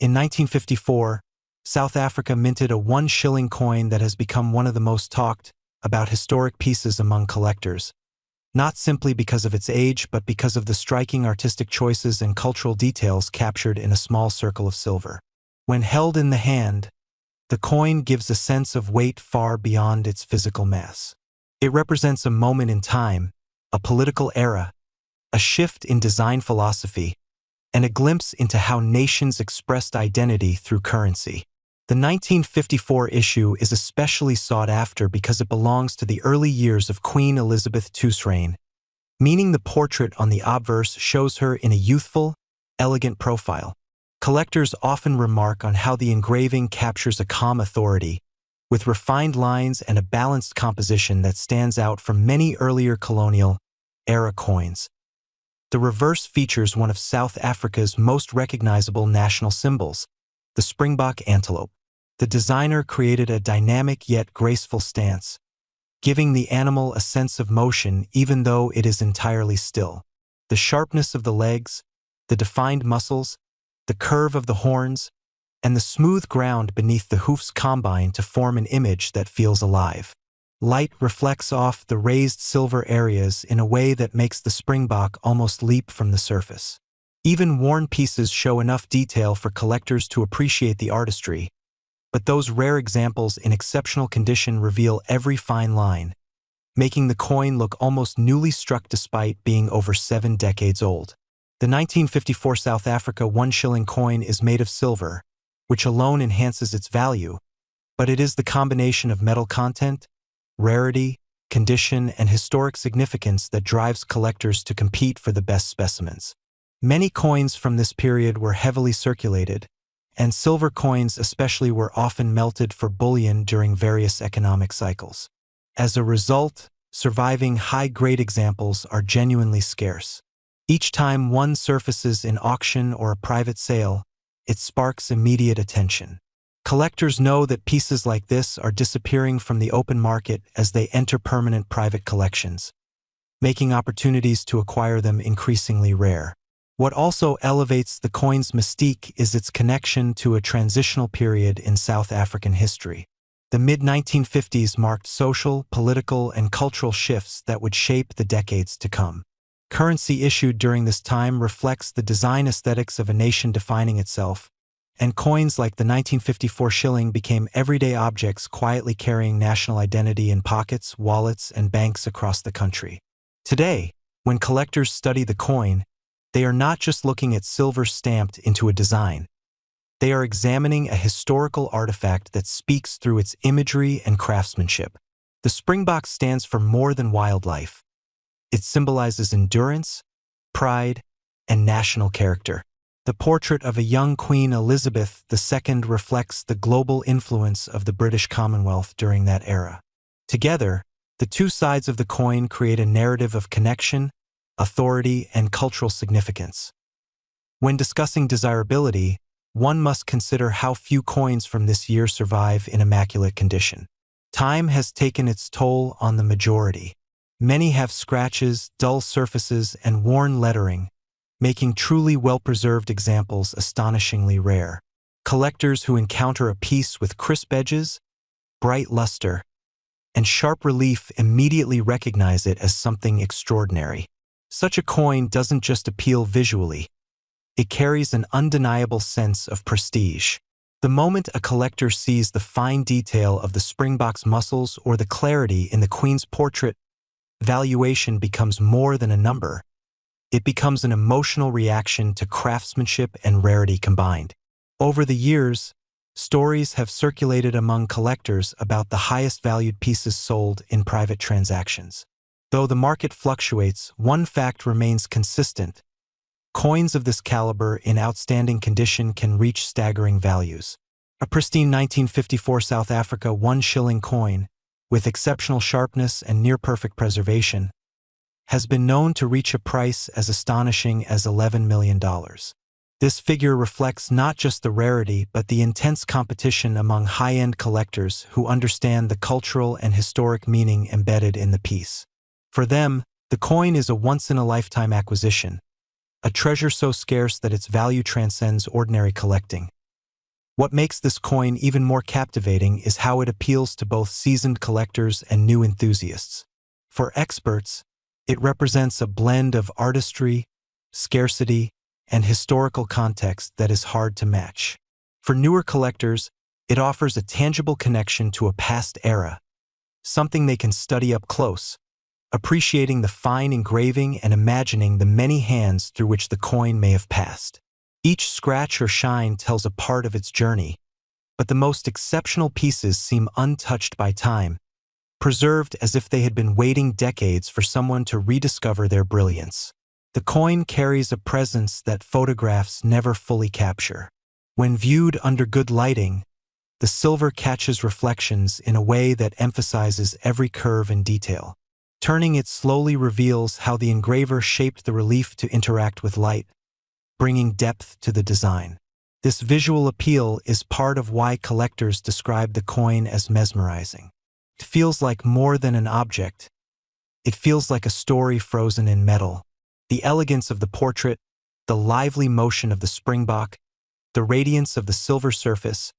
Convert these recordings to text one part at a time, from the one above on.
In 1954, South Africa minted a 1 shilling coin that has become one of the most talked about historic pieces among collectors, not simply because of its age, but because of the striking artistic choices and cultural details captured in a small circle of silver. When held in the hand, the coin gives a sense of weight far beyond its physical mass. It represents a moment in time, a political era, a shift in design philosophy, and a glimpse into how nations expressed identity through currency. The 1954 issue is especially sought after because it belongs to the early years of Queen Elizabeth II's reign, meaning the portrait on the obverse shows her in a youthful, elegant profile. Collectors often remark on how the engraving captures a calm authority, with refined lines and a balanced composition that stands out from many earlier colonial-era coins. The reverse features one of South Africa's most recognizable national symbols, the springbok antelope. The designer created a dynamic yet graceful stance, giving the animal a sense of motion even though it is entirely still. The sharpness of the legs, the defined muscles, the curve of the horns, and the smooth ground beneath the hoofs combine to form an image that feels alive. Light reflects off the raised silver areas in a way that makes the springbok almost leap from the surface. Even worn pieces show enough detail for collectors to appreciate the artistry, but those rare examples in exceptional condition reveal every fine line, making the coin look almost newly struck despite being over 7 decades old. The 1954 South Africa One Shilling coin is made of silver, which alone enhances its value, but it is the combination of metal content, rarity, condition, and historic significance that drives collectors to compete for the best specimens. Many coins from this period were heavily circulated, and silver coins especially were often melted for bullion during various economic cycles. As a result, surviving high-grade examples are genuinely scarce. Each time one surfaces in auction or a private sale, it sparks immediate attention. Collectors know that pieces like this are disappearing from the open market as they enter permanent private collections, making opportunities to acquire them increasingly rare. What also elevates the coin's mystique is its connection to a transitional period in South African history. The mid-1950s marked social, political, and cultural shifts that would shape the decades to come. Currency issued during this time reflects the design aesthetics of a nation defining itself, and coins like the 1954 shilling became everyday objects quietly carrying national identity in pockets, wallets, and banks across the country. Today, when collectors study the coin, they are not just looking at silver stamped into a design. They are examining a historical artifact that speaks through its imagery and craftsmanship. The springbok stands for more than wildlife. It symbolizes endurance, pride, and national character. The portrait of a young Queen Elizabeth II reflects the global influence of the British Commonwealth during that era. Together, the two sides of the coin create a narrative of connection, authority, and cultural significance. When discussing desirability, one must consider how few coins from this year survive in immaculate condition. Time has taken its toll on the majority. Many have scratches, dull surfaces, and worn lettering, making truly well-preserved examples astonishingly rare. Collectors who encounter a piece with crisp edges, bright luster, and sharp relief immediately recognize it as something extraordinary. Such a coin doesn't just appeal visually, it carries an undeniable sense of prestige. The moment a collector sees the fine detail of the springbok's muscles or the clarity in the Queen's portrait, valuation becomes more than a number. It becomes an emotional reaction to craftsmanship and rarity combined. Over the years, stories have circulated among collectors about the highest valued pieces sold in private transactions. Though the market fluctuates, one fact remains consistent. Coins of this caliber in outstanding condition can reach staggering values. A pristine 1954 South Africa One Shilling coin, with exceptional sharpness and near-perfect preservation, has been known to reach a price as astonishing as $11 million. This figure reflects not just the rarity but the intense competition among high-end collectors who understand the cultural and historic meaning embedded in the piece. For them, the coin is a once-in-a-lifetime acquisition, a treasure so scarce that its value transcends ordinary collecting. What makes this coin even more captivating is how it appeals to both seasoned collectors and new enthusiasts. For experts, it represents a blend of artistry, scarcity, and historical context that is hard to match. For newer collectors, it offers a tangible connection to a past era, something they can study up close, appreciating the fine engraving and imagining the many hands through which the coin may have passed. Each scratch or shine tells a part of its journey, but the most exceptional pieces seem untouched by time, preserved as if they had been waiting decades for someone to rediscover their brilliance. The coin carries a presence that photographs never fully capture. When viewed under good lighting, the silver catches reflections in a way that emphasizes every curve and detail. Turning it slowly reveals how the engraver shaped the relief to interact with light, bringing depth to the design. This visual appeal is part of why collectors describe the coin as mesmerizing. It feels like more than an object. It feels like a story frozen in metal. The elegance of the portrait, the lively motion of the springbok, the radiance of the silver surface,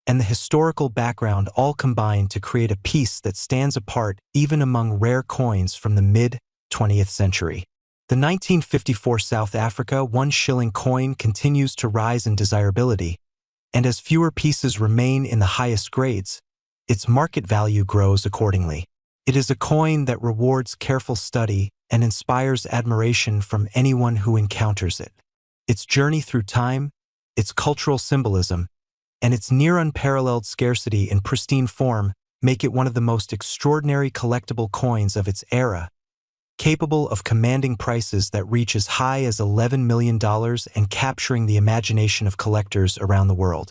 and the historical background all combine to create a piece that stands apart even among rare coins from the mid-20th century. The 1954 South Africa One Shilling coin continues to rise in desirability, and as fewer pieces remain in the highest grades, its market value grows accordingly. It is a coin that rewards careful study and inspires admiration from anyone who encounters it. Its journey through time, its cultural symbolism, and its near unparalleled scarcity in pristine form make it one of the most extraordinary collectible coins of its era, capable of commanding prices that reach as high as $11 million and capturing the imagination of collectors around the world.